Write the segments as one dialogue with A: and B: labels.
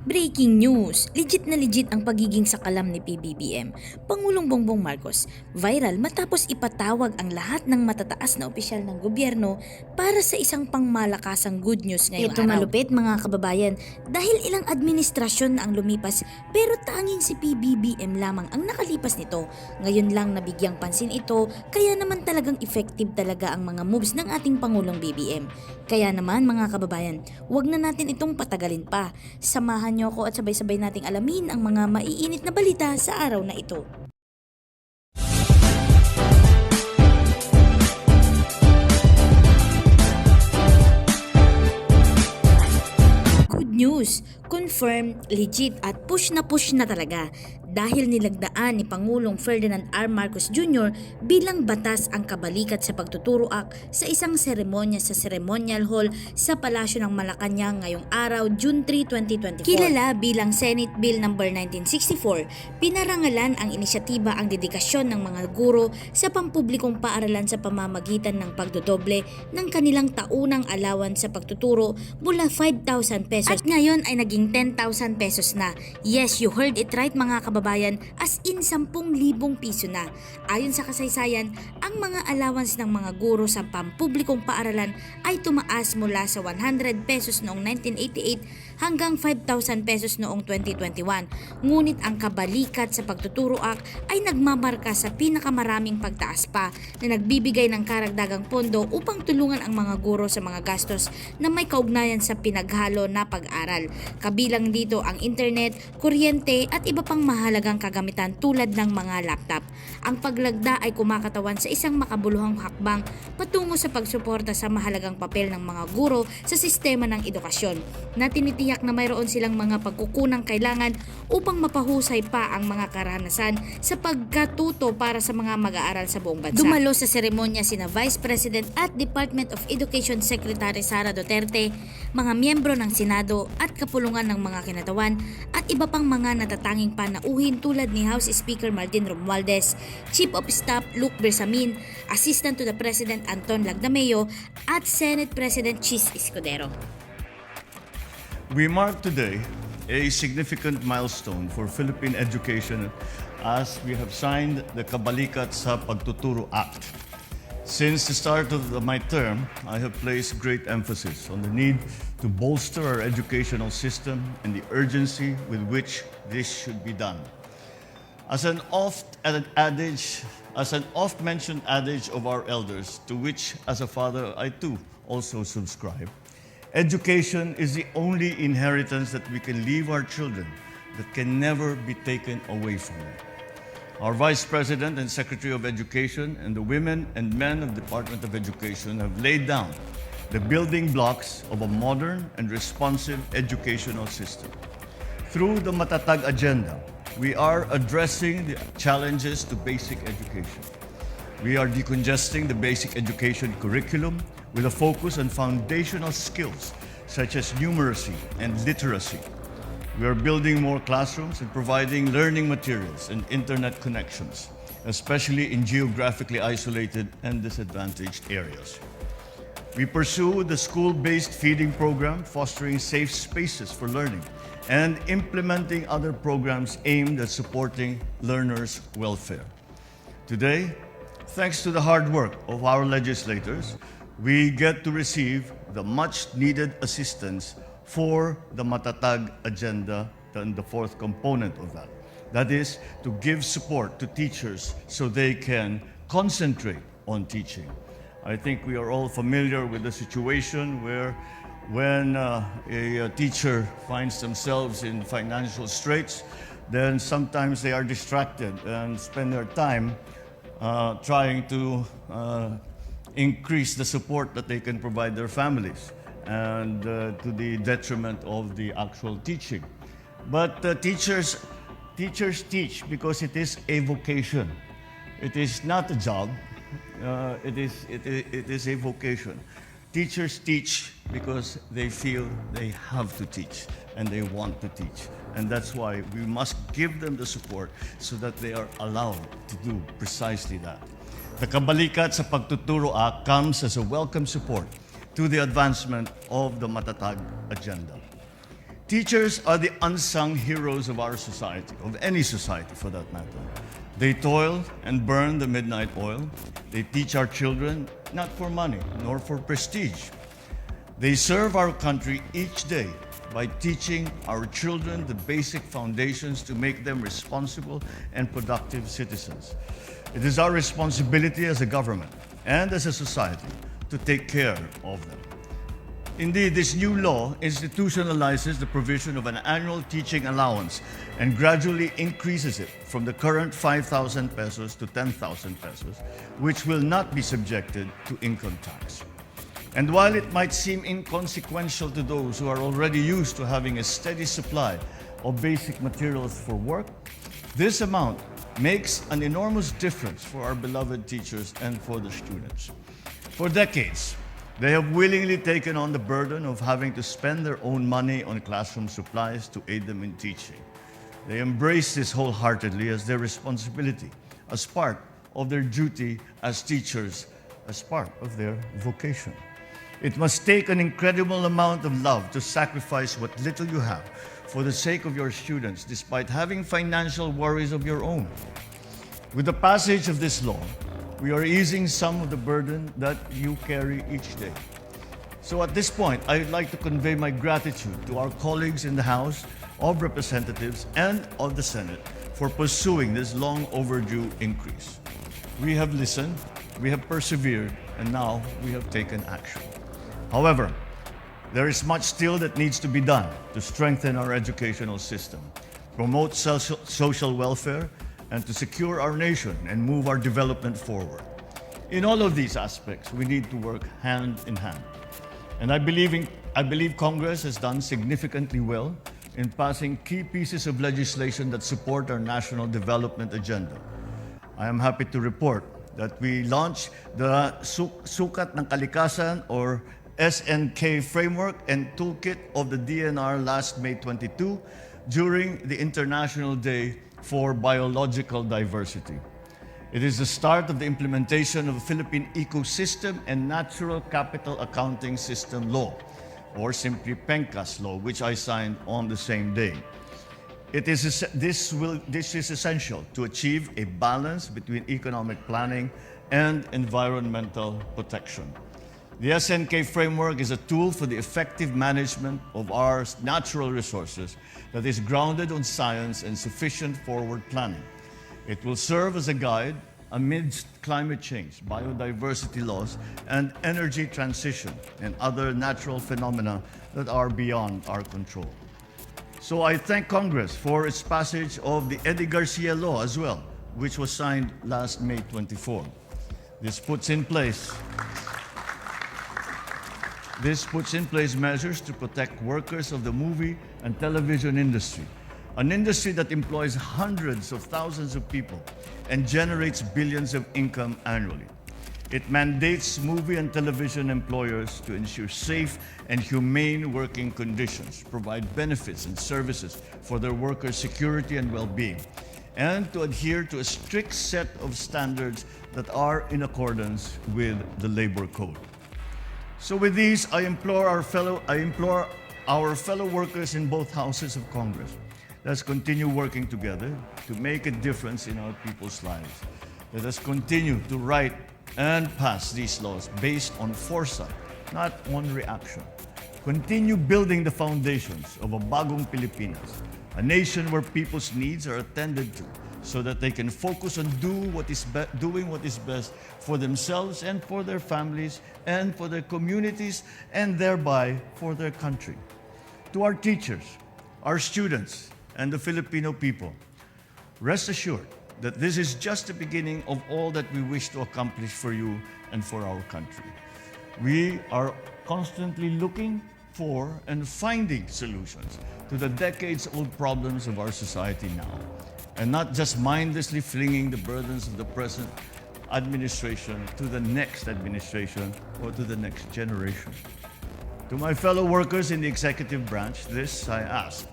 A: Breaking news! Legit na legit ang pagiging sakalam ni PBBM. Pangulong Bongbong Marcos, viral matapos ipatawag ang lahat ng matataas na opisyal ng gobyerno para sa isang pangmalakasang good news ngayong
B: Ito
A: araw.
B: malupit mga kababayan dahil ilang administrasyon na ang lumipas pero tanging si PBBM lamang ang nakalipas nito. Ngayon lang nabigyang pansin ito kaya naman talagang effective talaga ang mga moves ng ating Pangulong BBM. Kaya naman mga kababayan, wag na natin itong patagalin pa. Samahan niyo ako at sabay-sabay nating alamin ang mga maiinit na balita sa araw na ito. Good news! Confirm, legit at push na talaga dahil nilagdaan ni Pangulong Ferdinand R. Marcos Jr. bilang batas ang kabalikat sa pagtuturoak sa isang seremonya sa Ceremonial Hall sa Palacio ng Malacanang ngayong araw, June 3, 2024. Kilala bilang Senate Bill No. 1964, pinarangalan ang inisyatiba ang dedikasyon ng mga guro sa pampublikong paaralan sa pamamagitan ng pagdodoble ng kanilang taunang allowance sa pagtuturo mula 5,000 pesos at ngayon ay naging 10,000 pesos na. Yes, you heard it right mga kababayan, as in 10,000 piso na. Ayon sa kasaysayan, ang mga allowance ng mga guro sa pampublikong paaralan ay tumaas mula sa 100 pesos noong 1988 hanggang 5,000 pesos noong 2021. Ngunit ang kabalikat sa pagtuturoak ay nagmamarka sa pinakamaraming pagtaas pa na nagbibigay ng karagdagang pondo upang tulungan ang mga guro sa mga gastos na may kaugnayan sa pinaghalo na pag-aral. Kabilang dito ang internet, kuryente at iba pang mahalagang kagamitan tulad ng mga laptop. Ang paglagda ay kumakatawan sa isang makabuluhang hakbang patungo sa pagsuporta sa mahalagang papel ng mga guro sa sistema ng edukasyon na tinitiyak na mayroon silang mga pagkukunang kailangan upang mapahusay pa ang mga karanasan sa pagkatuto para sa mga mag-aaral sa buong bansa. Dumalo sa seremonya sina Vice President at Department of Education Secretary Sara Duterte, mga miyembro ng Senado at kapulungan ng mga kinatawan at iba pang mga natatanging panauhin tulad ni House Speaker Martin Romualdez, Chief of Staff Luke Bersamin, Assistant to the President Anton Lagdameo at Senate President Chis Escudero.
C: We mark today a significant milestone for Philippine education as we have signed the Kabalikat sa Pagtuturo Act. Since the start of my term, I have placed great emphasis on the need to bolster our educational system and the urgency with which this should be done. As an oft-mentioned adage of our elders, to which as a father I too also subscribe, education is the only inheritance that we can leave our children that can never be taken away from them. Our Vice President and Secretary of Education and the women and men of the Department of Education have laid down the building blocks of a modern and responsive educational system. Through the Matatag agenda, we are addressing the challenges to basic education. We are decongesting the basic education curriculum with a focus on foundational skills such as numeracy and literacy. We are building more classrooms and providing learning materials and internet connections, especially in geographically isolated and disadvantaged areas. We pursue the school-based feeding program, fostering safe spaces for learning, and implementing other programs aimed at supporting learners' welfare. Today, thanks to the hard work of our legislators, we get to receive the much-needed assistance for the Matatag agenda and the fourth component of that. That is to give support to teachers so they can concentrate on teaching. I think we are all familiar with the situation where when a teacher finds themselves in financial straits, then sometimes they are distracted and spend their time trying to increase the support that they can provide their families, and to the detriment of the actual teaching. But teachers teach because it is a vocation. It is not a job. It is a vocation. Teachers teach because they feel they have to teach and they want to teach. And that's why we must give them the support so that they are allowed to do precisely that. The Kabalikat sa Pagtuturo Act comes as a welcome support to the advancement of the Matatag agenda. Teachers are the unsung heroes of our society, of any society for that matter. They toil and burn the midnight oil. They teach our children not for money nor for prestige. They serve our country each day by teaching our children the basic foundations to make them responsible and productive citizens. It is our responsibility as a government and as a society to take care of them. Indeed, this new law institutionalizes the provision of an annual teaching allowance and gradually increases it from the current 5,000 pesos to 10,000 pesos, which will not be subjected to income tax. And while it might seem inconsequential to those who are already used to having a steady supply of basic materials for work, this amount makes an enormous difference for our beloved teachers and for the students. For decades, they have willingly taken on the burden of having to spend their own money on classroom supplies to aid them in teaching. They embrace this wholeheartedly as their responsibility, as part of their duty as teachers, as part of their vocation. It must take an incredible amount of love to sacrifice what little you have for the sake of your students, despite having financial worries of your own. With the passage of this law, we are easing some of the burden that you carry each day. So at this point, I'd like to convey my gratitude to our colleagues in the House of Representatives and of the Senate for pursuing this long overdue increase. We have listened, we have persevered, and now we have taken action. However, there is much still that needs to be done to strengthen our educational system, promote social welfare, and to secure our nation and move our development forward. In all of these aspects, we need to work hand in hand. And I believe Congress has done significantly well in passing key pieces of legislation that support our national development agenda. I am happy to report that we launched the Sukat ng Kalikasan or SNK framework and toolkit of the DNR last May 22 during the International Day for Biological Diversity. It is the start of the implementation of the Philippine Ecosystem and Natural Capital Accounting System Law, or simply PENCAS Law, which I signed on the same day. This is essential to achieve a balance between economic planning and environmental protection. The SNK framework is a tool for the effective management of our natural resources that is grounded on science and sufficient forward planning. It will serve as a guide amidst climate change, biodiversity loss, and energy transition and other natural phenomena that are beyond our control. So I thank Congress for its passage of the Eddie Garcia Law as well, which was signed last May 24. This puts in place measures to protect workers of the movie and television industry, an industry that employs hundreds of thousands of people and generates billions of income annually. It mandates movie and television employers to ensure safe and humane working conditions, provide benefits and services for their workers' security and well-being, and to adhere to a strict set of standards that are in accordance with the Labor Code. So with these, I implore our fellow workers in both houses of Congress. Let's continue working together to make a difference in our people's lives. Let us continue to write and pass these laws based on foresight, not on reaction. Continue building the foundations of a bagong Pilipinas, a nation where people's needs are attended to, so that they can focus on doing what is best for themselves and for their families and for their communities and thereby for their country. To our teachers, our students, and the Filipino people, rest assured that this is just the beginning of all that we wish to accomplish for you and for our country. We are constantly looking for and finding solutions to the decades-old problems of our society now, and not just mindlessly flinging the burdens of the present administration to the next administration or to the next generation. To my fellow workers in the executive branch, this I ask.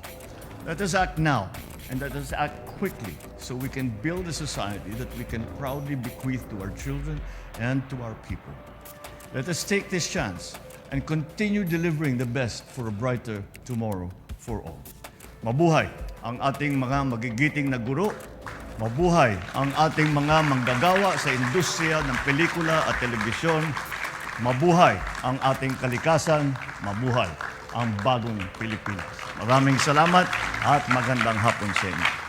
C: Let us act now, and let us act quickly so we can build a society that we can proudly bequeath to our children and to our people. Let us take this chance and continue delivering the best for a brighter tomorrow for all. Mabuhay ang ating mga magigiting na guro. Mabuhay ang ating mga manggagawa sa industriya ng pelikula at telebisyon. Mabuhay ang ating kalikasan. Mabuhay ang bagong Pilipinas. Maraming salamat at magandang hapon sa inyo.